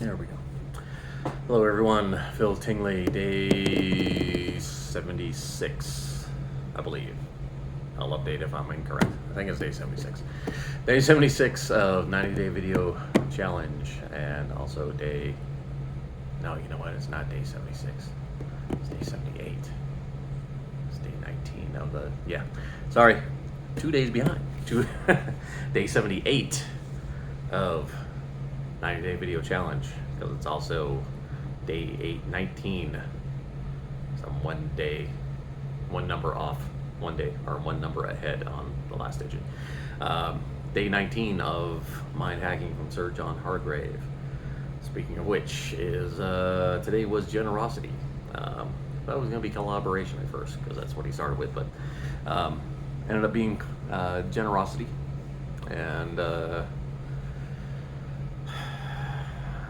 There we go. Hello, everyone. Phil Tingley, day 76, I believe. I'll update if I'm incorrect. I think it's day 76. Day 76 of 90-day video challenge, and also day. No, you know what? It's not day 76. It's day 78. It's day 19 of the. Yeah. Sorry. 2 days behind. Day 78 of 90-day video challenge, because it's also day 19. So I'm one number off, one day, or one number ahead on the last digit. Day 19 of mind hacking from Sir John Hargrave. Speaking of which, is today was Genorocity. Thought it was going to be collaboration at first, because that's what he started with, but ended up being Genorocity, and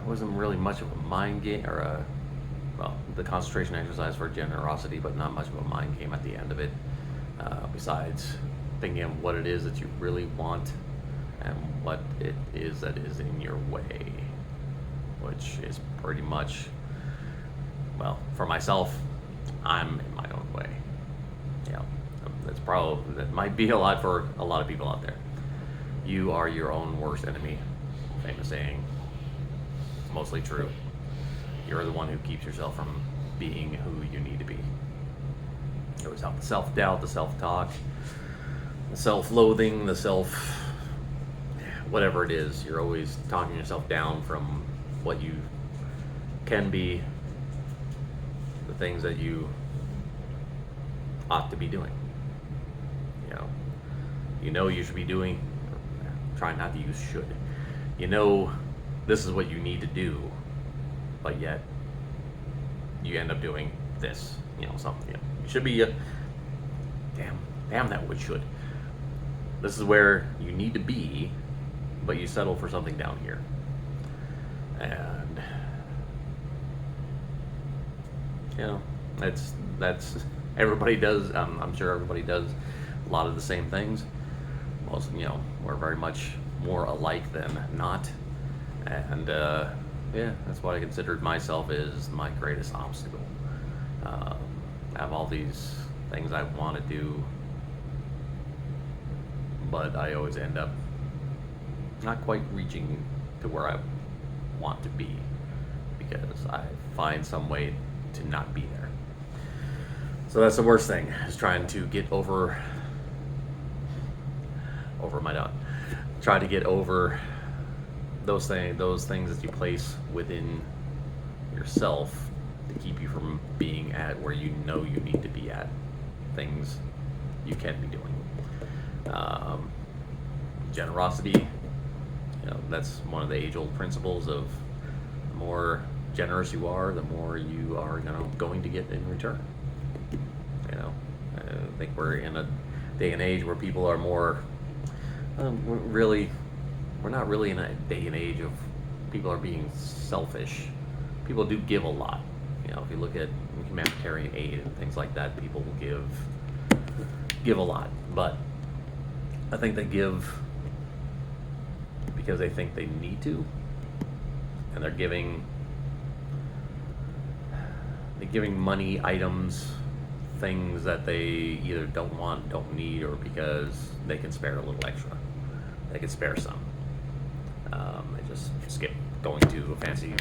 it wasn't really much of a mind game, or the concentration exercise for Genorocity, but not much of a mind game at the end of it, besides thinking of what it is that you really want and what it is that is in your way, which is pretty much, well, for myself, I'm in my own way. Yeah, that might be a lot for a lot of people out there. You are your own worst enemy. Famous saying. Mostly true. You're the one who keeps yourself from being who you need to be. You always have the self-doubt, the self-talk, the self-loathing, whatever it is. You're always talking yourself down from what you can be, the things that you ought to be doing. You know you should be doing, try not to use should. You know this is what you need to do, but yet you end up doing this. Something. You should be damn that would should. This is where you need to be, but you settle for something down here. And that's everybody does. I'm sure everybody does a lot of the same things. Most, we're very much more alike than not. And that's what I considered myself as my greatest obstacle. I have all these things I want to do, but I always end up not quite reaching to where I want to be, because I find some way to not be there. So that's the worst thing, is trying to get over my dog. Try to get over those things that you place within yourself to keep you from being at where you know you need to be at, things you can be doing. Generosity, that's one of the age-old principles of the more generous you are, the more you are going to get in return. I think we're in a day and age where people are more we're not really in a day and age of people are being selfish. People do give a lot. If you look at humanitarian aid and things like that, people will give a lot. But I think they give because they think they need to, and they're giving money, items, things that they either don't want, don't need, or because they can spare a little extra. They can spare some. They just skip going to a fancy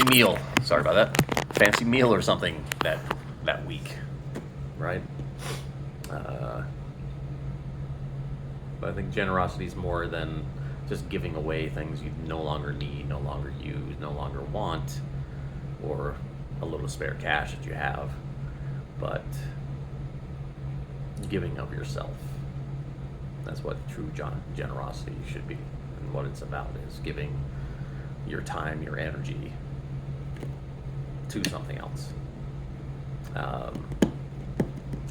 meal. Sorry about that. Fancy meal or something that week, right? But I think generosity is more than just giving away things you no longer need, no longer use, no longer want, or a little spare cash that you have, but giving of yourself. That's what true generosity should be, and what it's about is giving your time, your energy to something else.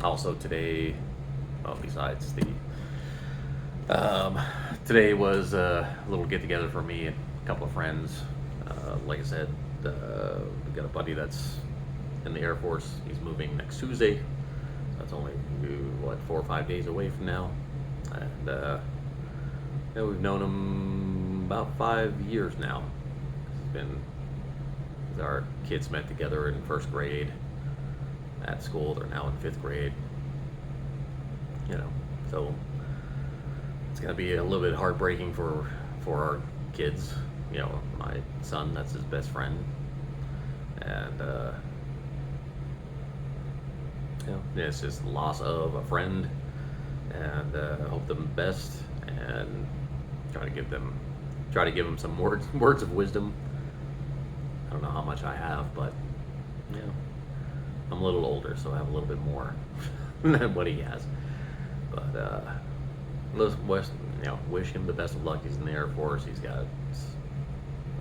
Also today, besides today was a little get-together for me and a couple of friends. Like I said, we got a buddy that's in the Air Force. He's moving next Tuesday. So that's only 4 or 5 days away from now. And we've known him about 5 years now. It's been our kids met together in first grade at school. They're now in fifth grade. So it's gonna be a little bit heartbreaking for our kids. My son, that's his best friend, and it's just the loss of a friend, and hope them the best, and try to give them some words of wisdom. I don't know how much I have, but I'm a little older, so I have a little bit more than what he has. But wish him the best of luck. He's in the Air Force. He's got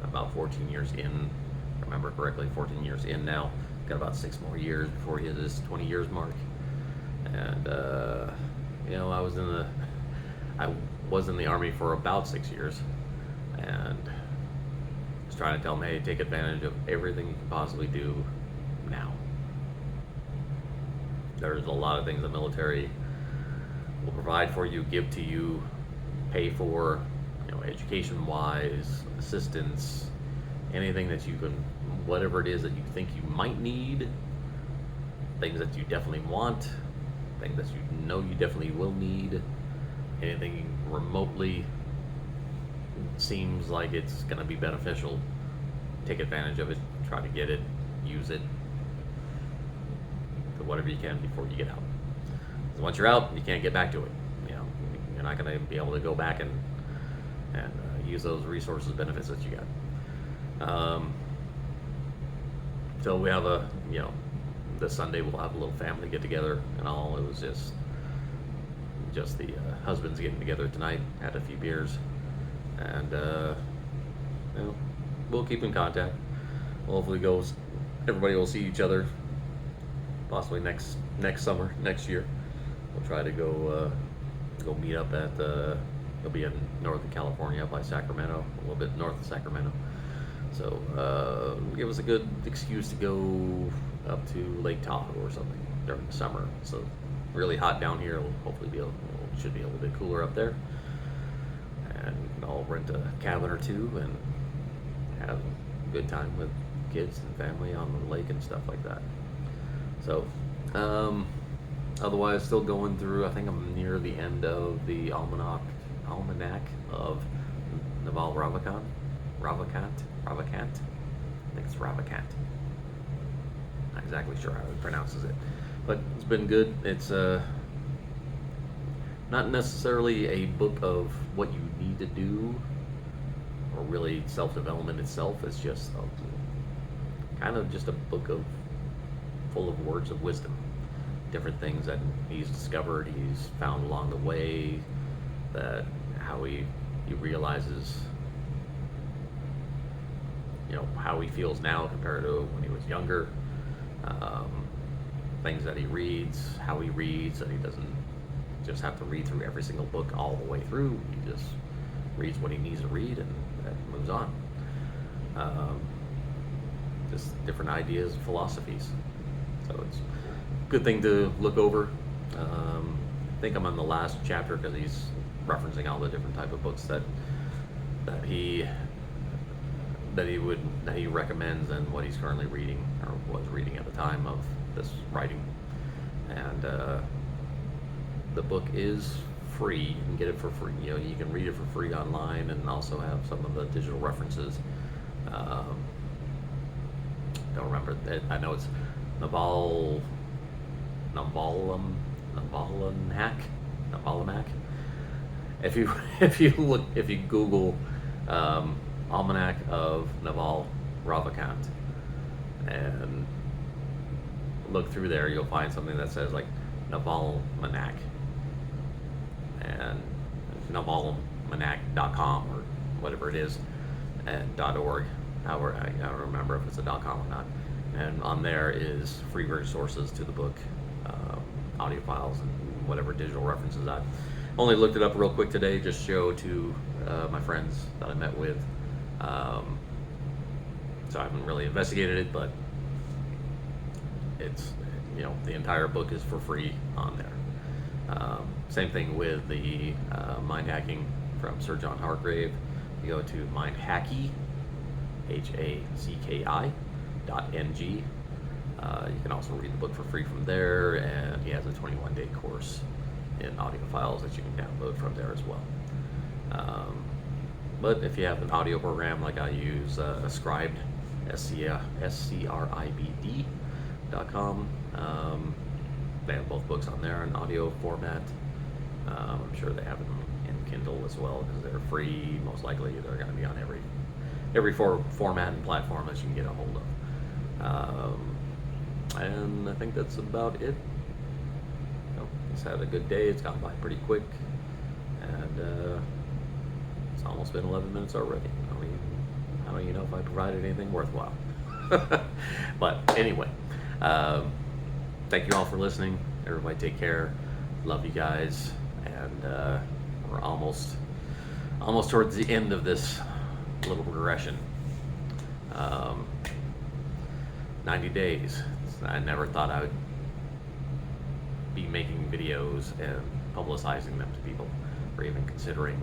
about 14 years in. If I remember correctly, 14 years in now. Got about 6 more years before he hits his 20 years mark. And I was in the Army for about 6 years, and I was trying to tell him, hey, take advantage of everything you can possibly do now. There's a lot of things the military will provide for you, give to you, pay for, education-wise, assistance, anything that you can, whatever it is that you think you might need, things that you definitely want, things that you definitely will need, anything remotely seems like it's going to be beneficial, take advantage of it, try to get it, use it, to whatever you can before you get out. Because once you're out, you can't get back to it. You're not going to be able to go back and use those resources, benefits that you got. So we have this Sunday we'll have a little family get together and all. It was just the husbands getting together tonight, had a few beers, and we'll keep in contact. Hopefully everybody will see each other possibly next summer, next year. We'll try to go meet up at it'll be in Northern California, up by Sacramento, a little bit north of Sacramento. So give us a good excuse to go up to Lake Tahoe or something during the summer. So really hot down here. We'll hopefully should be a little bit cooler up there. And I'll rent a cabin or two and have a good time with kids and family on the lake and stuff like that. So otherwise, still going through. I think I'm near the end of the almanac of Naval Ravikant. I think it's Ravikant. Not exactly sure how he pronounces it, but it's been good. It's not necessarily a book of what you need to do, or really self-development itself. It's just kind of just a book full of words of wisdom, different things that he's discovered, he's found along the way, that how he realizes how he feels now compared to when he was younger, things that he reads, how he reads, that he doesn't just have to read through every single book all the way through. He just reads what he needs to read and moves on. Just different ideas and philosophies. So it's a good thing to look over. I think I'm on the last chapter because he's referencing all the different type of books that he recommends and what he's currently reading or was reading at the time of this writing. And the book is free. You can get it for free. You can read it for free online and also have some of the digital references. Don't remember. I know it's Navalamak. If you Google Almanac of Naval Ravikant and look through there, you'll find something that says like Navalmanac and Navalmanac.com or whatever it is, and .org. However, I don't remember if it's a .com or not. And on there is free resources to the book, audio files, and whatever digital references. I only looked it up real quick today, just show to my friends that I met with. So I haven't really investigated it, but it's, the entire book is for free on there. Same thing with the mind hacking from Sir John Hargrave. you go to mindhacky, HACKI.NG. You can also read the book for free from there, and he has a 21-day course in audio files that you can download from there as well. But if you have an audio program like I use, Scribd, SCRIBD.com, they have both books on there in audio format. I'm sure they have them in Kindle as well because they're free. Most likely they're going to be on every format and platform that you can get a hold of. And I think that's about it. Just had a good day. It's gone by pretty quick, and it's almost been 11 minutes already. I don't even know if I provided anything worthwhile. But anyway, thank you all for listening. Everybody take care. Love you guys, and we're almost towards the end of this little regression. 90 days. I never thought I would be making videos and publicizing them to people, or even considering,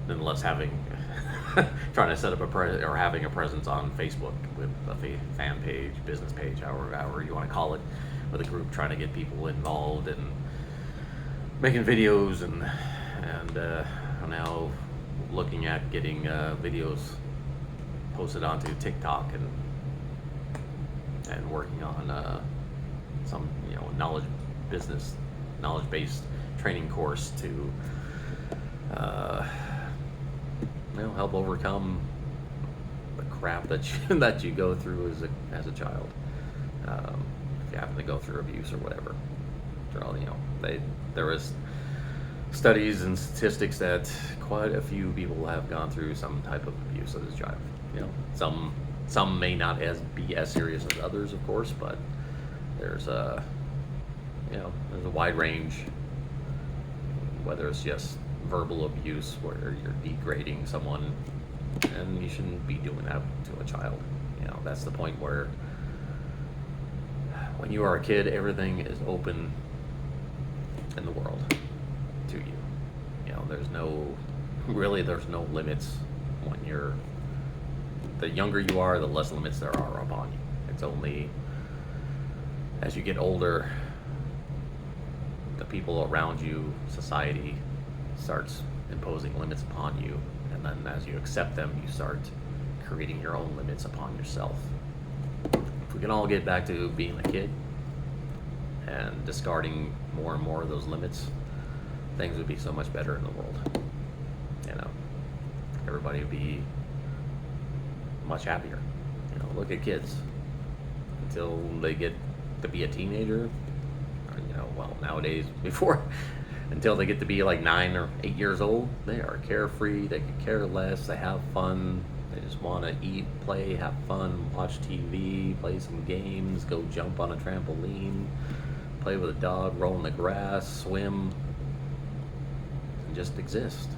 nonetheless trying to set up or having a presence on Facebook with a fan page, business page, however you want to call it, with a group trying to get people involved and making videos, and I'm now looking at getting videos posted onto TikTok and working on some knowledge-based training course to help overcome the crap that you go through as a child. If you happen to go through abuse or whatever, there is studies and statistics that quite a few people have gone through some type of abuse as a child. Some may not be as serious as others, of course, but there's a wide range. Whether it's just verbal abuse where you're degrading someone, and you shouldn't be doing that to a child. That's the point where when you are a kid, everything is open in the world to you. There's no limits. The younger you are, the less limits there are upon you. It's only as you get older, the people around you, society, starts imposing limits upon you, and then as you accept them, you start creating your own limits upon yourself. If we can all get back to being a kid and discarding more and more of those limits, things would be so much better in the world. Everybody would be much happier. Look at kids until they get to be a teenager, or nowadays until they get to be like 9 or 8 years old, they are carefree. They could care less. They have fun. They just want to eat, play, have fun, watch TV, play some games, go jump on a trampoline, play with a dog, roll in the grass, swim, and just exist.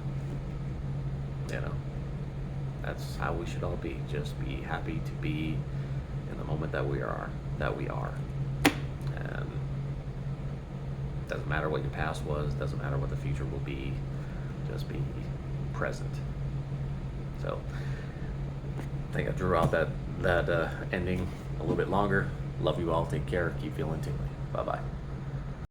That's how we should all be. Just be happy to be in the moment that we are. And doesn't matter what your past was, doesn't matter what the future will be, just be present. So I think I drew out that ending a little bit longer. Love you all. Take care. Keep feeling tingly. Bye-bye.